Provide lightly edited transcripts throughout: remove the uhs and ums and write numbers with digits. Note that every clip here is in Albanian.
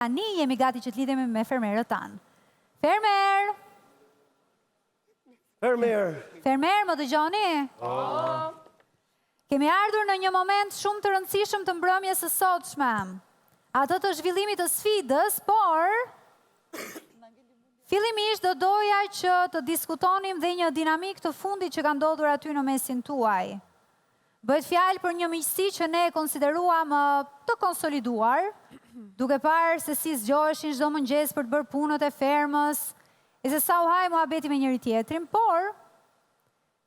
Tani jemi gati që të lidhemi me fermerët tanë. Fermer! Fermer, më dëgjoni? Kemi ardhur në një moment shumë të rëndësishëm të mbrëmjes së sotshme. Atë të zhvillimit të sfidës, por fillimisht do doja që të diskutonim dhe një dinamik të fundit që ka ndodhur aty në mesin tuaj. Bëhet fjalë për një miqësi që ne e konsideruam të konsoliduar, duke parë se si zgjoheshin çdo mëngjes për të bërë punët e fermës, e se sa u haj muhabeti me njëri tjetrin, por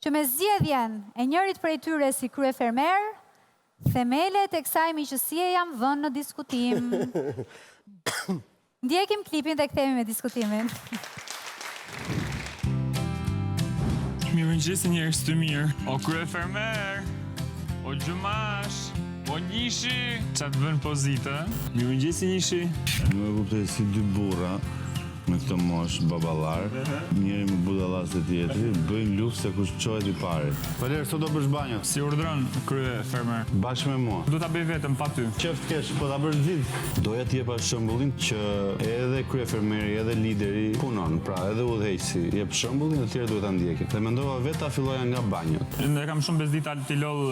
që me zgjedhjen e njërit prej tyre si kryefermer, themelet e kësaj miqësie janë vënë në diskutim. Ndjekim klipin dhe kthehemi me diskutimin. Mirëmëngjes njerëz të mirë. O kryefermer, o gjumash, o Njishi, çfarë të bën pozita? Mirëmëngjes Njishi. Nuk e kuptoj si dy burra me këtë mosh baballar, njëri me budallas e tjetri, bëjnë luftë se kush çohet i pari. Valer, sot do bësh banjo. Si urdhron kryefermer? Bashkë me mua. Do ta bëj vetëm pa ty. Qeft kesh, po ta bësh zgjidh. Doja të jepa shembullin që edhe kryefermeri, edhe lideri punon, pra edhe udhëheqësi jep shembullin, të tjerë duhet ta ndjekin. Dhe mendova vetë ta filloja nga banjot. Ne kam shumë bezdita ti loll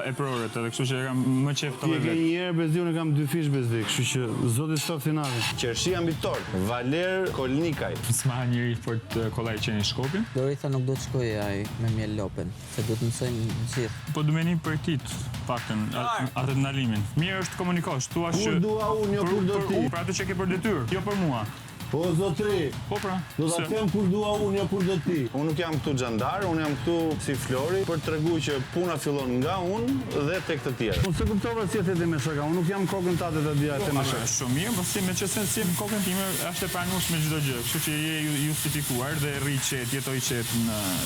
e prorët, edhe kështu që e kam më qejf të Ti vetë. ke një herë bezdiun e kam 2 fish bezdi, kështu që zoti sot finale. Qershia mbi tort. Valer Kolnikaj. S'ma njëri për të kollaj qeni shkopin. Doritha nuk do të shkojë ai me miel lopen, se do të mësojmë gjithë. Po du me një për kit, paktën, atë ndalimin. Mirë është komunikosh, thua që... Kur dua unë, jo kur do ti. Për atë që ke për detyrë, jo për mua. Po zotri, Po pra. do ta them kur dua unë, jo kur do ti. Unë nuk jam këtu xhandar, unë jam këtu si Flori për të treguar që puna fillon nga unë dhe tek të tjerë. Unë se kuptova si e thete me shaka, unë nuk jam kokën tate të dia të me shaka. Shumë mirë, po si me qëse si në kokën time është e pranueshme çdo gjë, kështu që je justifikuar dhe rri qet, jetoj qet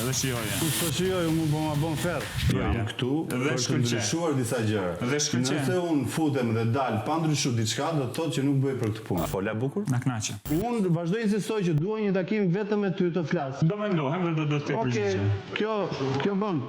dhe shijoje. Unë s'po shijoj, unë po ma bën ferr. Jam këtu Dhe për të shkëlqen. ndryshuar disa gjëra. Dhe shkëlqen. Nëse unë futem dhe dal pa ndryshuar diçka, do të thotë që nuk bëj për këtë punë. Fola bukur? Na kënaqe. Unë vazhdoj insistoj që dua një takim vetëm me ty të flas. Do mendohem dhe do të përgjigjem. Kjo bën.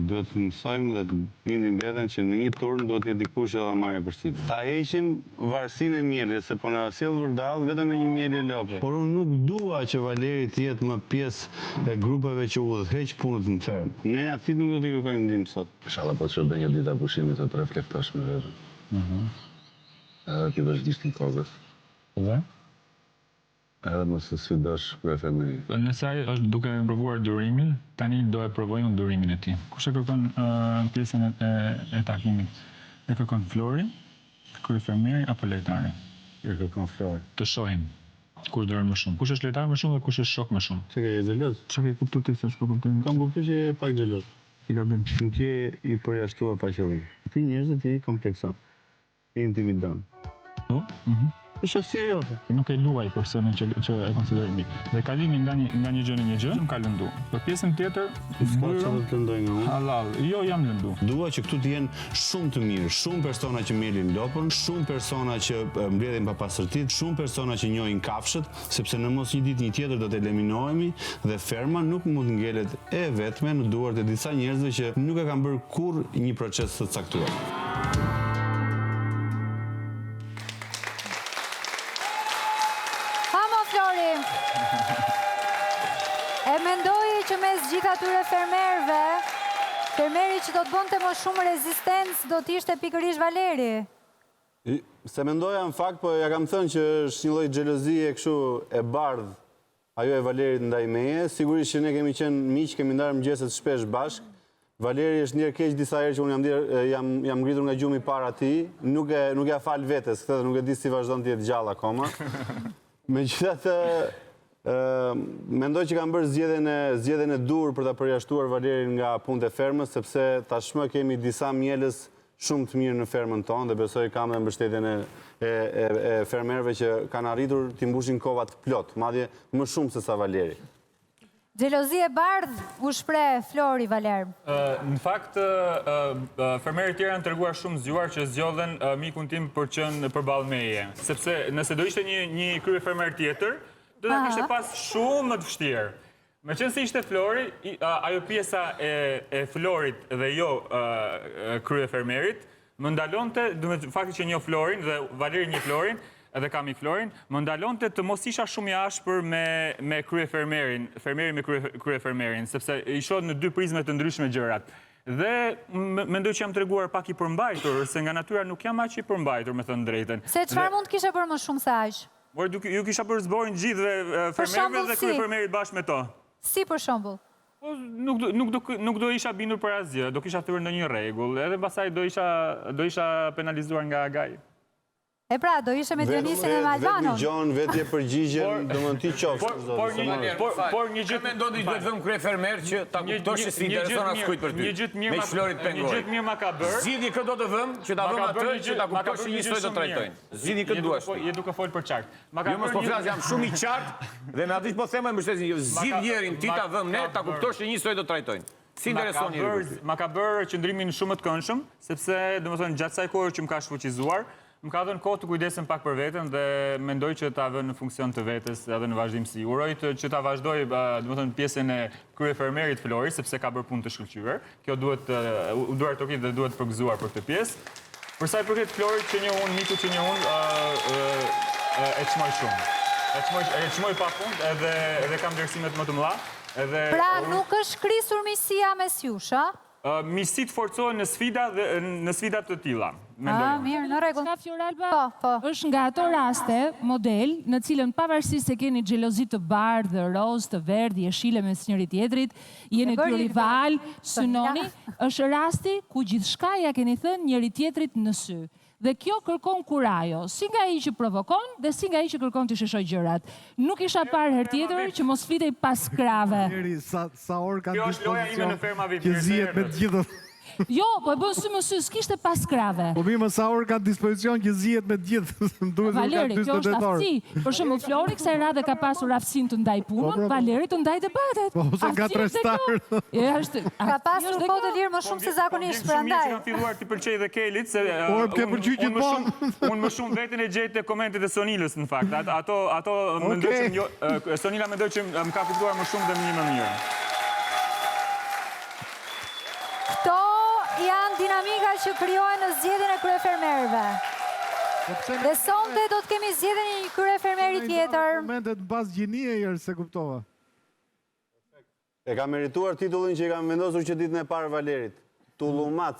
Duhet të mësojmë dhe të bindim veten që në një turn duhet të jetë dikush që ta marrë përsipër. Ta heqim varësinë e mielit, se po na sjell vërdall vetëm me një miel e lopë. Por unë nuk dua që Valeri të jetë më pjesë e grupeve që udhëheq punët në ferm. Ne aty nuk do t'i kërkojmë ndihmë sot. Inshallah po të shërbej një ditë pushimit të reflektosh me veten. Edhe ti vazhdisht në kokës. Dhe? Edhe mos të sfidosh kryefermeri. Nëse ai është duke provuar durimin, tani do e provoj unë durimin e tij. Kush e kërkon pjesën e takimit? E kërkon Flori, kryefermeri apo lejtari? E kërkon Flori. Të shohim kush doron më shumë. Kush është lejtar më shumë dhe kush është shok më shumë. Çka je xheloz? Çfarë ke kuptuar ti se s'po kuptoj? Kam kuptuar që je pak xheloz. I gabim. Nuk je i përjashtuar pa qëllim. Ti njerëzit je i komplekson. Je intimidon. Po? Është serioze. Nuk e luaj personin që e konsideroj mik. Dhe kalimi nga një gjë në një gjë, më ka lëndu. Për pjesën tjetër, S'ka që do të lëndoj nga unë. halal. Jo, jam lëndu. Dua që këtu të jenë shumë të mirë, shumë persona që mielin lopën, shumë persona që mbledhin pa pastërtit, shumë persona që njohin kafshët, sepse në mos një ditë një tjetër do të eliminohemi dhe ferma nuk mund të ngelet e vetme në duart e disa njerëzve që nuk e kanë bërë kurrë një proces të caktuar. E mendoj që mes gjithë atyre fermerëve, fermeri që do të bënte më shumë rezistencë do t'ishte pikërisht Valeri. Se mendoja në fakt, po ja kam thënë që është një lloj xhelozie kështu e bardhë ajo e Valerit ndaj meje. Sigurisht që ne kemi qenë miq, kemi ndarë mëngjeset shpesh bashk. Valeri është ndjer keq disa herë që unë jam ngritur nga gjumi para tij, nuk ja fal vetes, këtë nuk e di si vazhdon të jetë gjallë akoma. Megjithatë, mendoj që kam bërë zgjedhjen e dur për ta përjashtuar Valerin nga punët e fermës, sepse tashmë kemi disa mielës shumë të mirë në fermën tonë dhe besoj kam dhe mbështetjen e fermerëve që kanë arritur t'i mbushin kovat plot, madje më shumë se sa Valeri. Xhelozi e bardhë u shpreh Flori Valer. Në fakt, fermerët tjerë janë treguar shumë zgjuar që zgjodhen mikun tim për qenë përballë meje. Sepse nëse do ishte një kryefermer tjetër, do ta kishte pas shumë më të vështirë. Meqense se ishte Flori, ajo pjesa e Florit dhe jo kryefermerit, më ndalonte, fakti që njoh Florin dhe Valeri një Florin, edhe kam i Florin, më ndalonte të mos isha shumë i ashpër me kryefermerin, fermerin me kryefermerin, sepse i shoh në dy prizme të ndryshme gjërat. Dhe mendoj që jam treguar pak i përmbajtur, se nga natyra nuk jam aq i përmbajtur, me thënë drejtën. Se çfarë mund të kishe bërë më shumë se aq? Por ju kisha bërë zborin gjithëve fermerëve dhe kryefermerit bashkë me to. Si për shembull? Nuk do isha bindur për asgjë, do kisha thyrë ndonjë rregull, edhe pastaj do isha penalizuar nga Agaj. E pra, do ishe me Dionisin e Malvanon. Vetë Gjon, vetë je përgjigjen, do më ti qoftë. Por një gjë... Ka mendon të duhet vëmë kryefermer që ta kuptosh që si intereson as kujt për ty. Me Florit Pengoj. Një gjë mirë ma ka bërë. Zgjidhni këtë do të vëmë, që ta vëmë atë që ta kuptosh që njësoj do trajtojnë. Zgjidhni këtë duash. Je duke folë për qartë. Jo mos po flas, jam shumë i qartë dhe me atë po them më mbështesin. Zgjidh njërin, ti ta vëmë ne, ta kuptosh që njësoj do trajtojnë. Si intereson njëri. Ma ka bërë qëndrimin shumë të këndshëm, sepse domethënë gjatë kësaj kohe që më ka shfuqizuar, më ka dhënë kohë të kujdesem pak për veten dhe mendoj që ta vë në funksion të vetes edhe në vazhdimsi. Uroj që ta vazhdoj domethënë pjesën e kryefermerit Flori, sepse ka bërë punë të shkëlqyer. Kjo duhet u duar tokit dhe duhet përgëzuar për këtë pjesë. Për sa i përket Florit që një unë, miku që një unë, e çmoj shumë. E çmoj pafund edhe kam vlerësimet më të mëdha. Pra nuk është krisur miqësia mes jush, a? Miqësit forcohen në sfida të tilla. Mirë, në rregull. Ka Fioralba Po. është nga ato raste, model, në cilën pavarësisht se keni xhelozi të bardhë, rozë, të verdhë, jeshile mes njëri tjetrit, jeni dy rival, synoni, është rasti ku gjithçka ja keni thënë njëri tjetrit në sy. Dhe kjo kërkon kurajo, si nga ai që provokon dhe si nga ai që kërkon të sheshoj gjërat. Nuk isha parë herë tjetër që mos flitej pas krave. Sa orë kanë Kjo është loja ime në ferma që Vipir. zihet me të gjithë. Jo, po e bën sy më sy, s'kishte pas krave. Po mirë, sa orë kanë dispozicion që zihet me të gjithë. Duhet të Valeri, kanë kjo është 48 orë. aftësi. Për shembull, Flori kësaj radhe ka pasur aftësinë të ndaj punën, Valeri të ndaj debatet. Po ose nga trestar. Ka pasur kohë të lirë më shumë se zakonisht, prandaj. Kam filluar të pëlqej dhe Kelit, se unë më shumë veten e gjej te komentet e Sonilës në fakt. Ato mendoj që Sonila mendoj që më ka fituar më shumë dhe më mirë. Këto janë dinamika që krijohen në zgjedhjen e kryefermerëve. Dhe sonte do të kemi zgjedhjen e një kryefermeri tjetër. Momentet mbas gjinie herë se kuptova. E ka merituar titullin që i kam vendosur që ditën e parë Valerit. Tullumac.